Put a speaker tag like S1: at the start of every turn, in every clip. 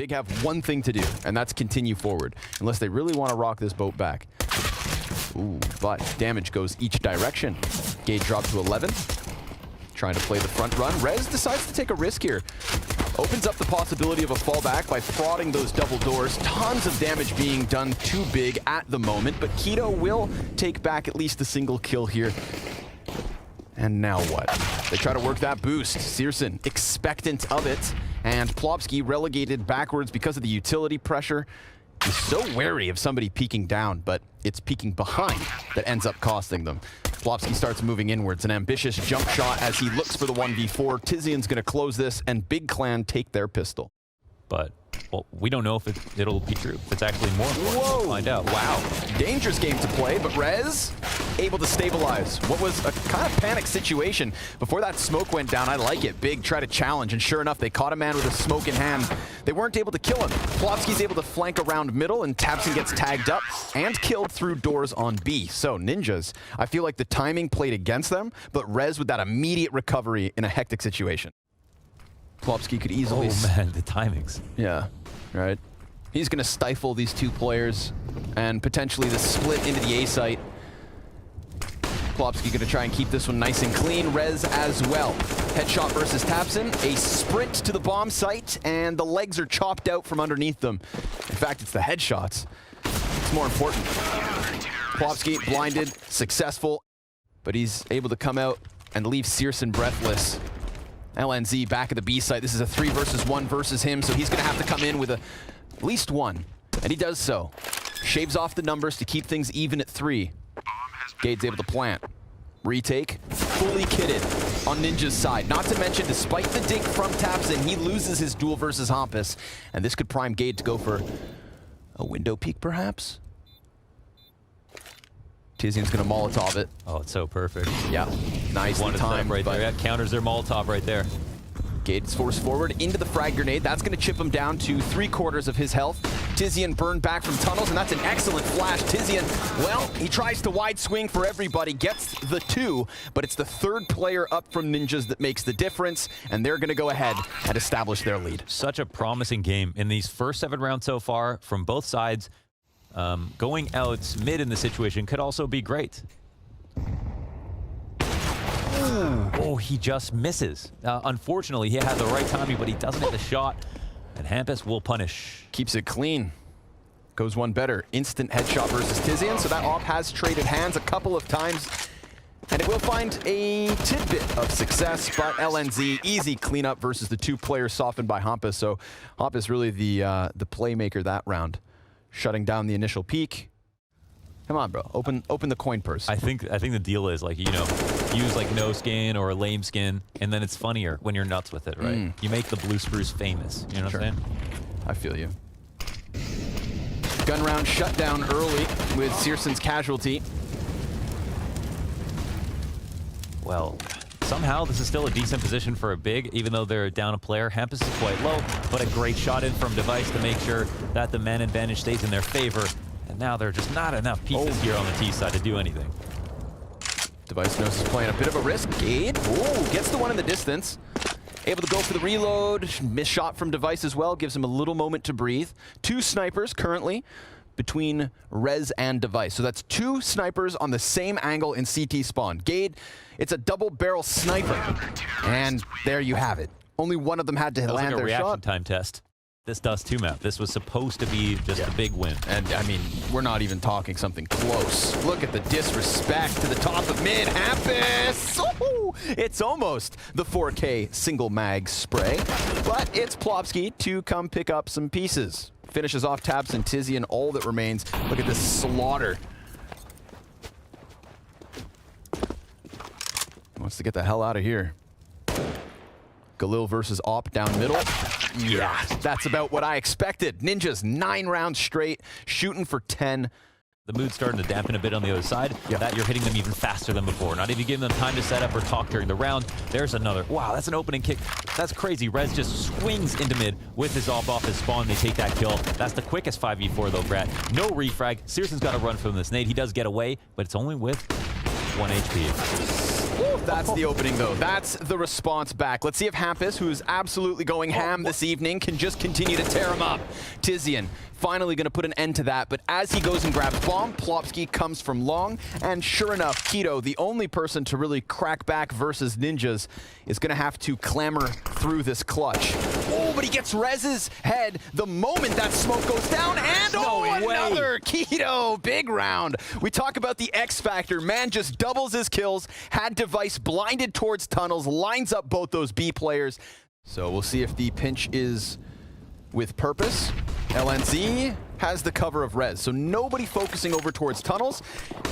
S1: Big have one thing to do, and that's continue forward, unless they really want to rock this boat back. Ooh, but damage goes each direction. Gage dropped to 11. Trying to play the front run. Rez decides to take a risk here. Opens up the possibility of a fallback by frauding those double doors. Tons of damage being done to Big at the moment, but Keto will take back at least a single kill here. And now what? They try to work that boost. Searson expectant of it, and Plopsky relegated backwards because of the utility pressure. He's so wary of somebody peeking down, but it's peeking behind that ends up costing them. Plopsky starts moving inwards, an ambitious jump shot as he looks for the 1v4. Tizian's going to close this, and Big Clan take their pistol.
S2: But, well, we don't know if it'll be true. If it's actually more important.
S1: Whoa!
S2: We'll find out.
S1: Wow. Dangerous game to play, but Rez able to stabilize what was a kind of panic situation. Before that smoke went down, I like it. Big try to challenge, and sure enough, they caught a man with a smoke in hand. They weren't able to kill him. Plopsky's able to flank around middle, and Tapson gets tagged up and killed through doors on B. So, Ninjas, I feel like the timing played against them, but Rez with that immediate recovery in a hectic situation. Plopsky could easily...
S2: Oh man, the timings.
S1: Yeah, right. He's going to stifle these two players and potentially the split into the A site. Plopsky going to try and keep this one nice and clean. Rez as well. Headshot versus Tapson. A sprint to the bomb site, and the legs are chopped out from underneath them. In fact, it's the headshots. It's more important. Plopsky blinded, successful, but he's able to come out and leave Searson breathless. LNZ back at the B site. This is a 3 versus 1 versus him, so he's going to have to come in with at least one, and he does so. Shaves off the numbers to keep things even at 3. Gade's able to plant. Retake, fully kitted on Ninja's side. Not to mention, despite the dig from Tapson, he loses his duel versus Hampus, and this could prime Gade to go for a window peek, perhaps? Tizian's going to Molotov it.
S2: Oh, it's so perfect.
S1: Yeah, nice
S2: One
S1: time
S2: right there. Yeah, counters their Molotov right there.
S1: Gade's forced forward into the frag grenade. That's going to chip him down to 3/4 of his health. Tizian burned back from tunnels, and that's an excellent flash. Tizian, well, he tries to wide swing for everybody, gets the 2, but it's the 3rd player up from Ninjas that makes the difference, and they're going to go ahead and establish their lead.
S2: Such a promising game in these first 7 rounds so far from both sides. Going out mid in the situation could also be great. Ooh. Oh, he just misses. Unfortunately, he had the right timing, but he doesn't hit the shot. And Hampus will punish.
S1: Keeps it clean. Goes one better. Instant headshot versus Tizian. So that op has traded hands a couple of times. And it will find a tidbit of success, but LNZ, easy cleanup versus the 2 players softened by Hampus. So Hampus really the playmaker that round. Shutting down the initial peak. Come on, bro. Open the coin purse.
S2: I think the deal is, like, you know, use like no skin or a lame skin, and then it's funnier when you're nuts with it, right? You make the blue spruce famous. You know what I'm saying? I
S1: feel you. Gun round shut down early with Searson's casualty.
S2: Well, somehow this is still a decent position for a Big, even though they're down a player. Hampus is quite low, but a great shot in from Device to make sure that the man advantage stays in their favor. And now there are just not enough pieces here on the T side to do anything.
S1: Device knows he's playing a bit of a risk. Gade, ooh, gets the one in the distance. Able to go for the reload. Missed shot from Device as well. Gives him a little moment to breathe. 2 snipers currently between Rez and Device. So that's 2 snipers on the same angle in CT spawn. Gade, it's a double barrel sniper. And there you have it. Only one of them had to land their
S2: reaction
S1: shot.
S2: Time test. This Dust 2 map. This was supposed to be just a big win.
S1: And I mean, we're not even talking something close. Look at the disrespect to the top of mid. Hampus! Ooh, it's almost the 4K single mag spray, but it's Plopsky to come pick up some pieces. Finishes off Taps and Tizian, all that remains. Look at this slaughter. Wants to get the hell out of here. Galil versus Op down middle. Yeah, that's about what I expected. Ninjas 9 rounds straight, shooting for 10.
S2: The mood's starting to dampen a bit on the other side. That you're hitting them even faster than before. Not even giving them time to set up or talk during the round. There's another. Wow, that's an opening kick. That's crazy. Rez just swings into mid with his off his spawn. They take that kill. That's the quickest 5v4 though, Brad. No refrag. Searson's got to run from this nade. He does get away, but it's only with 1 HP.
S1: That's the opening, though. That's the response back. Let's see if Hampus, who's absolutely going ham this evening, can just continue to tear him up. Tizian finally going to put an end to that, but as he goes and grabs bomb, Plopsky comes from long, and sure enough, Keto, the only person to really crack back versus Ninjas, is going to have to clamber through this clutch. Oh, but he gets Rez's head the moment that smoke goes down, and another Keto, big round. We talk about the X factor. Man just doubles his kills, had Device blinded towards tunnels, lines up both those B players. So we'll see if the pinch is with purpose. LNZ has the cover of Rez, so nobody focusing over towards tunnels,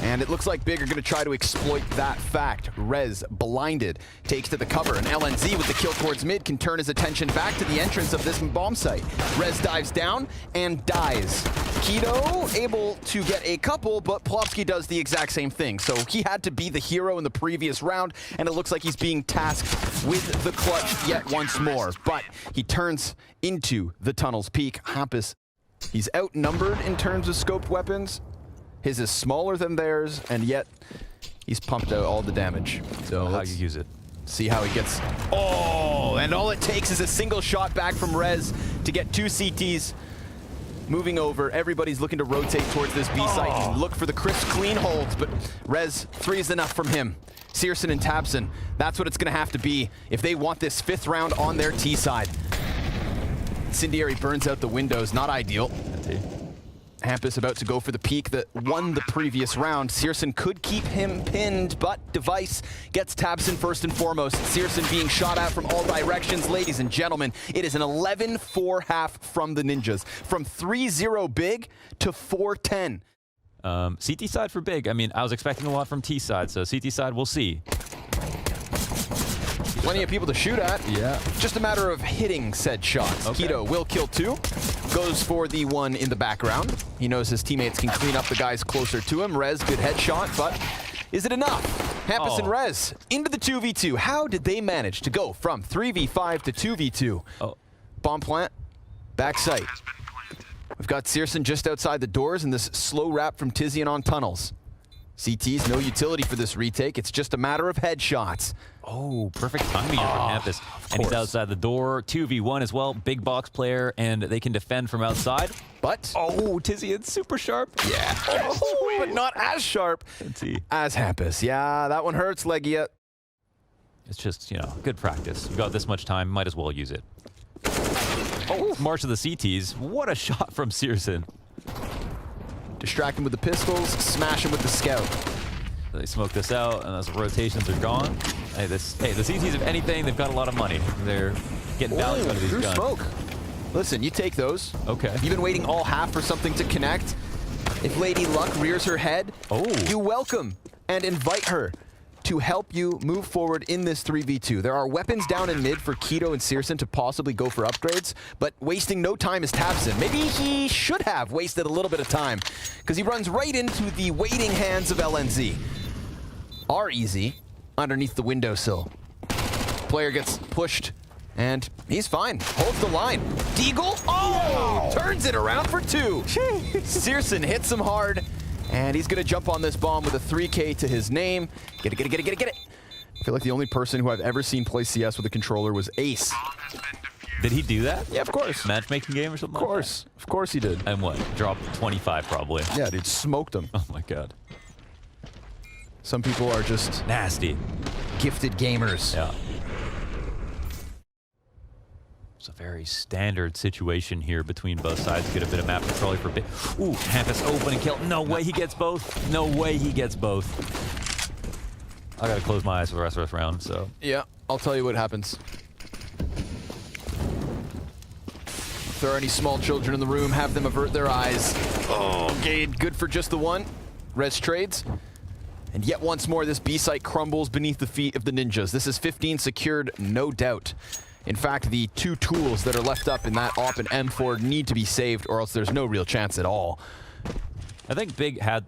S1: and it looks like Big are going to try to exploit that fact. Rez, blinded, takes to the cover, and LNZ with the kill towards mid can turn his attention back to the entrance of this bomb site. Rez dives down and dies. Keto able to get a couple, but Plopsky does the exact same thing. So he had to be the hero in the previous round, and it looks like he's being tasked with the clutch yet once more. But he turns into the tunnel's peak. Hampus, he's outnumbered in terms of scoped weapons. His is smaller than theirs, and yet he's pumped out all the damage. So
S2: how you use it.
S1: See how he gets. Oh, and all it takes is a single shot back from Rez to get 2 CTs. Moving over, everybody's looking to rotate towards this B site and look for the crisp, clean holds, but Rez, 3 is enough from him. Searson and Tabson, that's what it's gonna have to be if they want this 5th round on their T side. Incendiary burns out the windows, not ideal. Hampus about to go for the peak that won the previous round. Searson could keep him pinned, but Device gets Tabson first and foremost. Searson being shot at from all directions. Ladies and gentlemen, it is an 11-4 half from the Ninjas. From 3-0 Big to 4-10.
S2: CT side for Big. I mean, I was expecting a lot from T side, so CT side, we'll see.
S1: Plenty of people to shoot at.
S2: Yeah.
S1: Just a matter of hitting said shots. Okay. Keto will kill 2. Goes for the one in the background. He knows his teammates can clean up the guys closer to him. Rez, good headshot, but is it enough? Hampus and Rez into the 2v2. How did they manage to go from 3v5 to 2v2? Bomb plant, backside. We've got Searson just outside the doors and this slow wrap from Tizian on tunnels. CT's no utility for this retake. It's just a matter of headshots.
S2: Oh, perfect timing here from Hampus. And he's outside the door. 2v1 as well. Big box player, and they can defend from outside.
S1: But
S2: Tizian's super sharp.
S1: Yeah. But not as sharp as Hampus. Yeah, that one hurts, Legia.
S2: It's just, you know, good practice. We've got this much time, might as well use it. March of the CTs. What a shot from Searson.
S1: Distract him with the pistols, smash him with the scout.
S2: They smoke this out, and those rotations are gone. Hey, the CTs, if anything, they've got a lot of money. They're getting value out of these guns.
S1: Smoke. Listen, you take those.
S2: Okay.
S1: You've been waiting all half for something to connect. If Lady Luck rears her head, you welcome and invite her to help you move forward in this 3v2. There are weapons down in mid for Keto and Searson to possibly go for upgrades, but wasting no time is Tabson. Maybe he should have wasted a little bit of time, because he runs right into the waiting hands of LNZ. R-Easy underneath the windowsill. Player gets pushed, and he's fine. Holds the line. Deagle, turns it around for 2. Searson hits him hard, and he's gonna jump on this bomb with a 3K to his name. Get it. I feel like the only person who I've ever seen play CS with a controller was Ace.
S2: Did he do that?
S1: Yeah, of course.
S2: Matchmaking game or something
S1: Of course. Of course he did.
S2: And what? Dropped 25 probably.
S1: Yeah, dude, smoked him.
S2: Oh my god.
S1: Some people are just
S2: nasty.
S1: Gifted gamers.
S2: Yeah. It's a very standard situation here between both sides. Get a bit of map control for Big. Ooh, Hampus opening kill. No way he gets both. No way he gets both. I gotta close my eyes for the rest of this round, so.
S1: Yeah, I'll tell you what happens. If there are any small children in the room, have them avert their eyes. Oh, Gade, good for just the one. Rez trades. And yet once more, this B site crumbles beneath the feet of the Ninjas. This is 15 secured, no doubt. In fact, the 2 tools that are left up in that AWP and M4 need to be saved, or else there's no real chance at all.
S2: I think Big had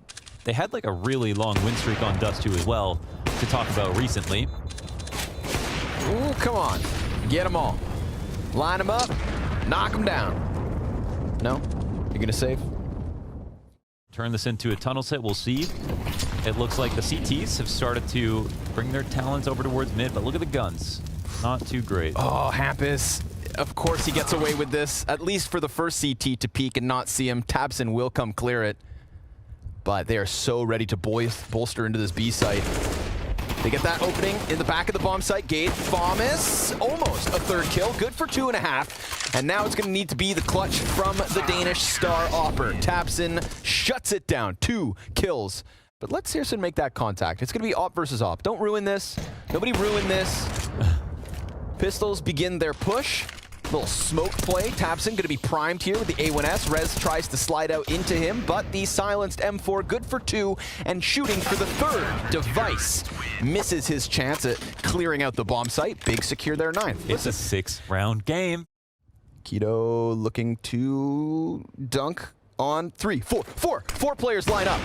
S2: like a really long win streak on Dust 2 as well to talk about recently.
S1: Ooh, come on. Get them all. Line them up. Knock them down. No? You're gonna save?
S2: Turn this into a tunnel set, we'll see. It looks like the CTs have started to bring their talents over towards mid, but look at the guns. Not too great.
S1: Oh, Hampus. Of course he gets away with this, at least for the first CT to peek and not see him. Tabson will come clear it. But they are so ready to bolster into this B site. They get that opening in the back of the bomb site. Gade, Thomas, almost a third kill. Good for 2.5. And now it's going to need to be the clutch from the Danish star Opper. Tabson shuts it down. 2 kills. But let Searson make that contact. It's going to be Op versus Op. Don't ruin this. Nobody ruin this. Pistols begin their push. Little smoke play. Tabson going to be primed here with the A1S. Rez tries to slide out into him, but the silenced M4 good for 2 and shooting for the 3rd. Device misses his chance at clearing out the bomb site. Big secure their 9th.
S2: It's a 6-round game.
S1: Keto looking to dunk on 3, 4. 4 players line up.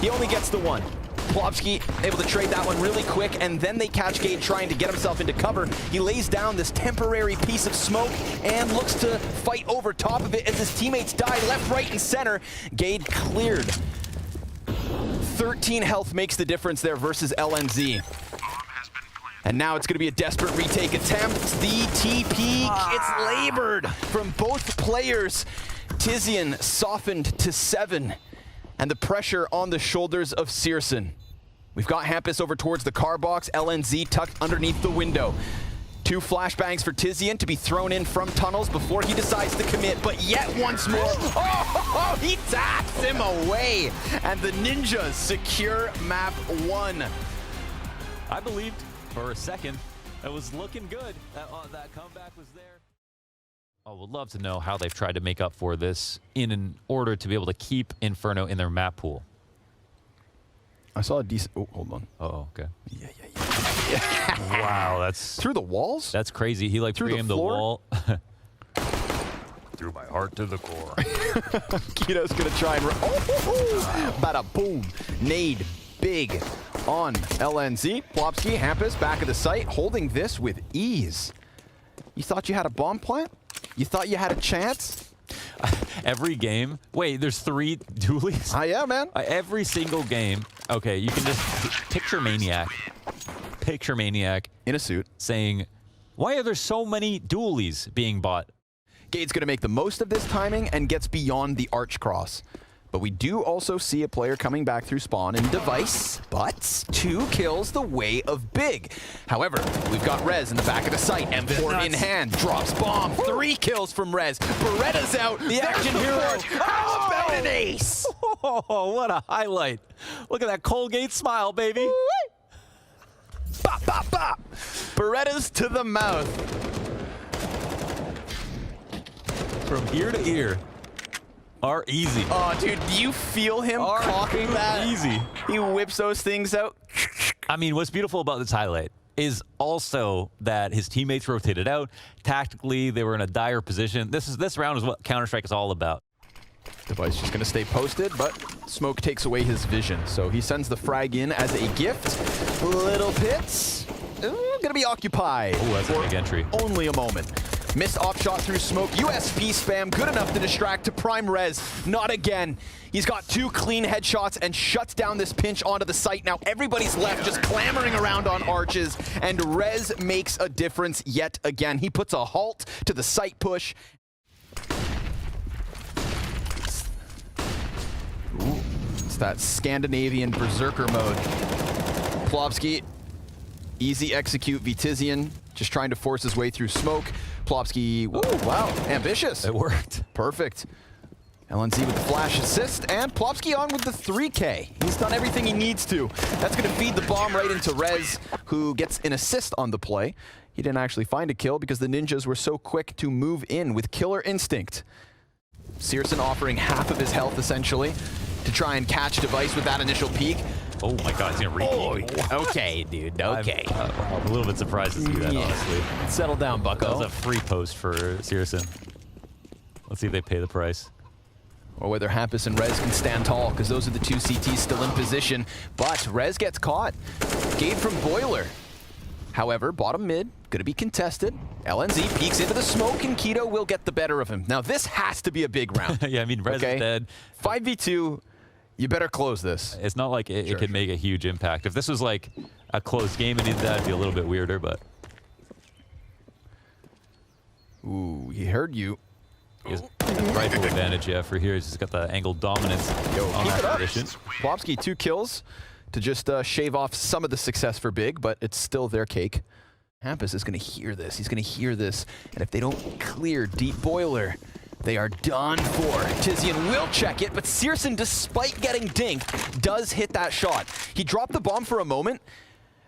S1: He only gets the 1. Plopsky able to trade that one really quick, and then they catch Gade trying to get himself into cover. He lays down this temporary piece of smoke and looks to fight over top of it as his teammates die left, right, and center. Gade cleared. 13 health makes the difference there versus LNZ. And now it's going to be a desperate retake attempt. The TP gets labored from both players. Tizian softened to 7. And the pressure on the shoulders of Searson. We've got Hampus over towards the car box. LNZ tucked underneath the window. 2 flashbangs for Tizian to be thrown in from tunnels before he decides to commit. But yet once more, he taps him away. And the Ninjas secure map 1.
S2: I believed for a second it was looking good. That comeback was there. I would love to know how they've tried to make up for this in order to be able to keep Inferno in their map pool.
S1: I saw a decent... Oh, hold on.
S2: Oh, okay.
S1: Yeah.
S2: Wow, that's...
S1: Through the walls?
S2: That's crazy. He like
S1: through
S2: the wall. Through my heart to the core.
S1: Keto's going to try and... Bada boom. Nade. Big on LNZ. Plopsky, Hampus, back of the site, holding this with ease. You thought you had a bomb plant? You thought you had a chance?
S2: Every game. Wait, there's 3 dualies?
S1: Yeah, man.
S2: Every single game. Okay, you can just picture Maniac. Picture Maniac.
S1: In a suit.
S2: Saying, why are there so many dualies being bought?
S1: Gade's going to make the most of this timing and gets beyond the arch cross. But we do also see a player coming back through spawn and Device, but 2 kills the way of Big. However, we've got Rez in the back of the site, M4 in hand, drops bomb, 3 kills from Rez. Beretta's out, the action hero. How about an ace?
S2: Oh, what a highlight. Look at that Colgate smile, baby.
S1: Bop, bop, bop. Beretta's to the mouth.
S2: From ear to ear. Are easy.
S1: Oh, dude, do you feel him cocking that?
S2: Easy.
S1: He whips those things out.
S2: I mean, what's beautiful about this highlight is also that his teammates rotated out. Tactically, they were in a dire position. This round is what Counter-Strike is all about.
S1: Device just going to stay posted, but smoke takes away his vision. So he sends the frag in as a gift. Little Pits. Going to be occupied.
S2: Oh, that's a big entry.
S1: Only a moment. Missed off shot through smoke. USP spam, good enough to distract to prime Rez. Not again. He's got 2 clean headshots and shuts down this pinch onto the site. Now everybody's left just clamoring around on arches, and Rez makes a difference yet again. He puts a halt to the site push. Ooh, it's that Scandinavian berserker mode. Plopsky, easy execute Vitizian, just trying to force his way through smoke. Plopsky, ooh, wow, ambitious.
S2: It worked.
S1: Perfect. LNZ with the flash assist, and Plopsky on with the 3K. He's done everything he needs to. That's going to feed the bomb right into Rez, who gets an assist on the play. He didn't actually find a kill because the Ninjas were so quick to move in with killer instinct. Searson offering half of his health, essentially, to try and catch Device with that initial peek.
S2: Oh my god, he's gonna repeat.
S1: Oh, okay, dude, okay.
S2: I'm a little bit surprised to see that, honestly.
S1: Settle down, bucko.
S2: That was a free post for Searson. Let's see if they pay the price.
S1: Or whether Hampus and Rez can stand tall, because those are the 2 CTs still in position. But Rez gets caught. Gade from Boiler. However, bottom mid, going to be contested. LNZ peeks into the smoke, and Keto will get the better of him. Now, this has to be a big round.
S2: Yeah, I mean, Rez is dead.
S1: 5v2. You better close this.
S2: It's not like it could make a huge impact. If this was like a close game and that'd be a little bit weirder, but.
S1: Ooh, he heard you.
S2: He has rifle advantage, yeah, for here. He's just got the angle dominance on that position.
S1: Plopsky 2 kills to just shave off some of the success for Big, but it's still their cake. Hampus is going to hear this. He's going to hear this. And if they don't clear Deep Boiler, they are done for. Tizian will check it, but Searson, despite getting dinked, does hit that shot. He dropped the bomb for a moment.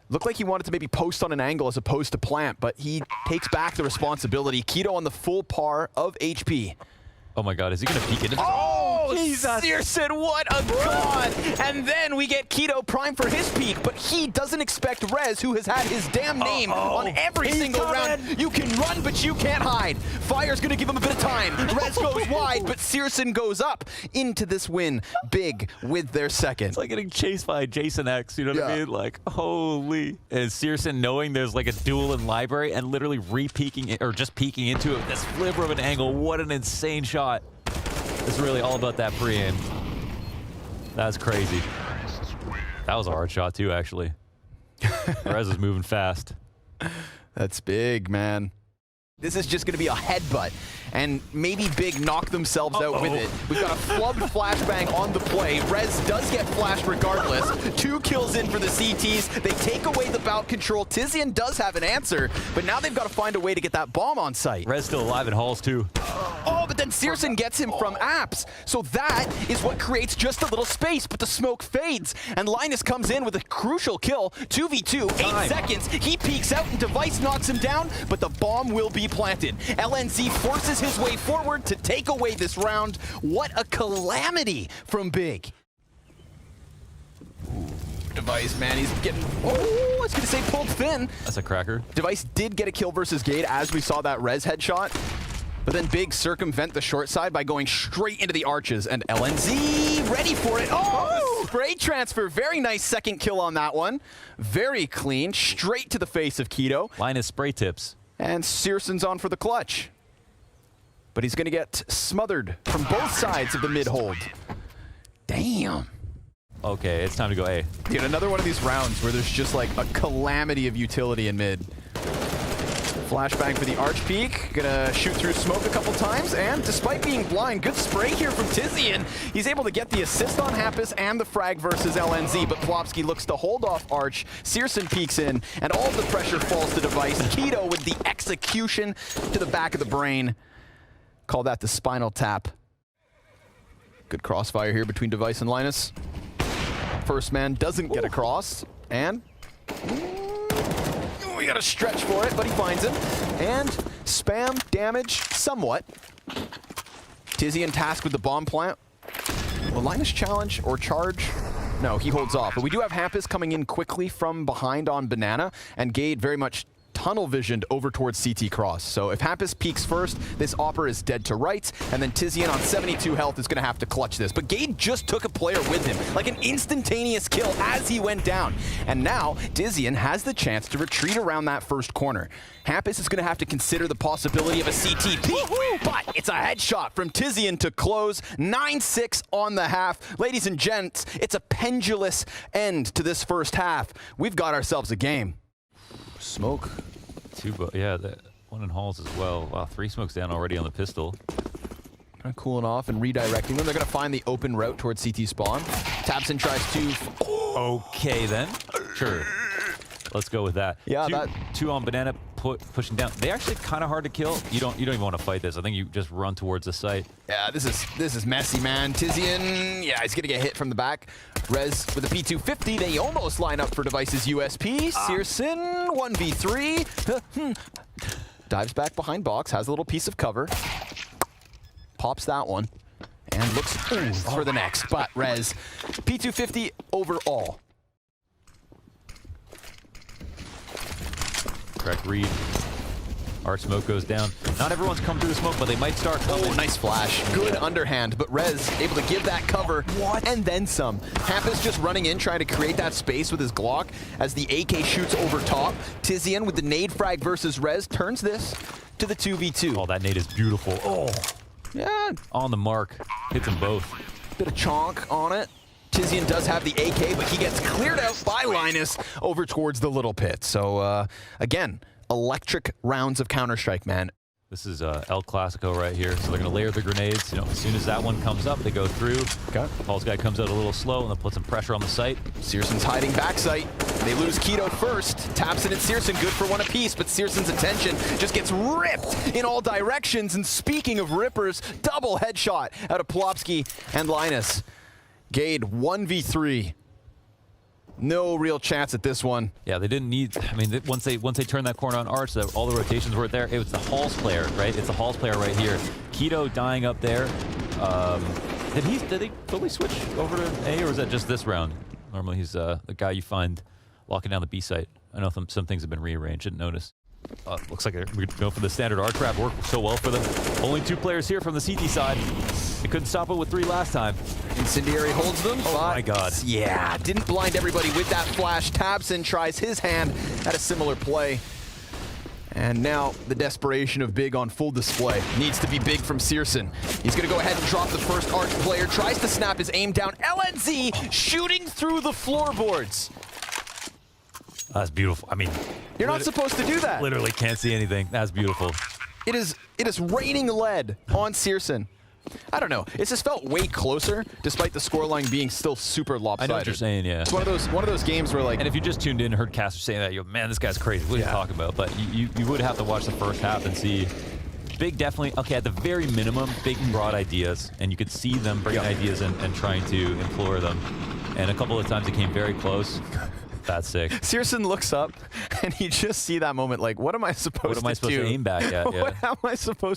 S1: Looked like he wanted to maybe post on an angle as opposed to plant, but he takes back the responsibility. Keto on the full par of HP.
S2: Oh my God, is he going to peek into this?
S1: Oh,
S2: Jesus.
S1: Searson, what a god! And then we get Keto prime for his peak, but he doesn't expect Rez, who has had his damn name on every single round. You can run, but you can't hide. Fire's gonna give him a bit of time. Rez goes wide, but Searson goes up into this win. Big with their second.
S2: It's like getting chased by Jason X, you know what I mean? Like, holy. And Searson knowing there's like a duel in library and literally re-peeking it, or just peeking into it with this flipper of an angle. What an insane shot. It's really all about that pre-aim. That's crazy. That was a hard shot too, actually. Rez is moving fast.
S1: That's big, man. This is just going to be a headbutt, and maybe Big knock themselves out with it. We've got a flubbed flashbang on the play. Rez does get flashed regardless. 2 kills in for the CTs. They take away the bout control. Tizian does have an answer, but now they've got to find a way to get that bomb on site.
S2: Rez still alive in halls too.
S1: Oh, but then Searson gets him from apps. So that is what creates just a little space, but the smoke fades. And Linus comes in with a crucial kill. 2v2, 8 seconds. He peeks out and Device knocks him down, but the bomb will be planted. LNZ forces his way forward to take away this round. What a calamity from Big. Ooh, Device, man, he's getting, I was gonna say pulled thin.
S2: That's a cracker.
S1: Device did get a kill versus Gade as we saw that Rez headshot. But then Big circumvent the short side by going straight into the arches, and LNZ ready for it. Oh, spray transfer. Very nice second kill on that one. Very clean, straight to the face of Keto.
S2: Linus spray tips.
S1: And Searson's on for the clutch. But he's going to get smothered from both sides of the mid-hold. Damn.
S2: Okay, it's time to go A.
S1: Dude, another one of these rounds where there's just like a calamity of utility in mid. Flashbang for the arch peak. Gonna shoot through smoke a couple times, and despite being blind, good spray here from Tizian. He's able to get the assist on Hampus and the frag versus LNZ, but Plopsky looks to hold off Arch. Searson peeks in, and all of the pressure falls to Device. Keto with the execution to the back of the brain. Call that the spinal tap. Good crossfire here between Device and Linus. First man doesn't get across, and we gotta stretch for it, but he finds him. And spam damage somewhat. Tizian tasked with the bomb plant. Will Linus challenge or charge? No, he holds off. But we do have Hampus coming in quickly from behind on Banana, and Gade very much tunnel visioned over towards CT cross. So if Hampus peeks first, this Opper is dead to rights, and then Tizian on 72 health is going to have to clutch this. But Gade just took a player with him, like an instantaneous kill as he went down. And now Tizian has the chance to retreat around that first corner. Hampus is going to have to consider the possibility of a CT peek, but it's a headshot from Tizian to close. 9-6 on the half. Ladies and gents, it's a pendulous end to this first half. We've got ourselves a game. Smoke.
S2: Yeah, one in halls as well. Wow, 3 smokes down already on the pistol.
S1: Kind of cooling off and redirecting them. They're going to find the open route towards CT spawn. Taps in, tries to...
S2: Okay, then. Sure. Let's go with that.
S1: Yeah,
S2: two on Banana pushing down. They're actually kind of hard to kill. You don't even want to fight this. I think you just run towards the site.
S1: Yeah, this is messy, man. Tizian, yeah, he's gonna get hit from the back. Rez with a P250. They almost line up for Device's USP. Searson 1v3. Dives back behind box, has a little piece of cover. Pops that one and looks for the next. But Rez, P250 overall.
S2: Correct read. Our smoke goes down. Not everyone's come through the smoke, but they might start coming.
S1: Oh, nice flash. Good underhand, but Rez able to give that cover and then some. Hampus just running in, trying to create that space with his Glock as the AK shoots over top. Tizian with the nade frag versus Rez turns this to the 2v2.
S2: Oh, that nade is beautiful. Oh,
S1: yeah.
S2: on the mark. Hits them both.
S1: Bit of chonk on it. Tizian does have the AK, but he gets cleared out by Linus over towards the little pit. So, again, electric rounds of Counter-Strike, man.
S2: This is El Clasico right here. So they're going to layer the grenades. You know, as soon as that one comes up, they go through.
S1: Okay.
S2: Paul's guy comes out a little slow, and they'll put some pressure on the site.
S1: Searson's hiding backside. They lose Keto first. Tapson and Searson good for one apiece, but Searson's attention just gets ripped in all directions. And speaking of rippers, double headshot out of Plopsky and Linus. Gade 1v3. No real chance at this one.
S2: Yeah, they didn't need. I mean, once they turned that corner on Arch, all the rotations weren't there. It was the Halls player, right? It's the Halls player right here. Keto dying up there. Did they fully switch over to A, or was that just this round? Normally, he's the guy you find locking down the B site. I know some things have been rearranged. Didn't notice. Looks like we're going for the standard arc trap. Worked so well for them. Only 2 players here from the CT side. They couldn't stop it with 3 last time.
S1: Incendiary holds them.
S2: Oh my God.
S1: Yeah, didn't blind everybody with that flash. Tabson tries his hand at a similar play. And now the desperation of Big on full display. Needs to be big from Searson. He's going to go ahead and drop the first Arch player. Tries to snap his aim down. LNZ shooting through the floorboards.
S2: That's beautiful. I mean,
S1: you're not supposed to do that.
S2: Literally can't see anything. That's beautiful.
S1: It is raining lead on Searson. I don't know. It's just felt way closer, despite the scoreline being still super lopsided.
S2: I know what you're saying, yeah.
S1: It's one of those games where, like,
S2: and if you just tuned in and heard Caster saying that, you go, man, this guy's crazy. What are you talking about? But you would have to watch the first half and see. Big definitely, okay, at the very minimum, Big brought ideas, and you could see them bringing ideas and trying to implore them. And a couple of times it came very close. That's sick.
S1: Searson looks up, and you just see that moment like, what am I supposed to do?
S2: What am I supposed to aim back at? Yeah.
S1: What am I supposed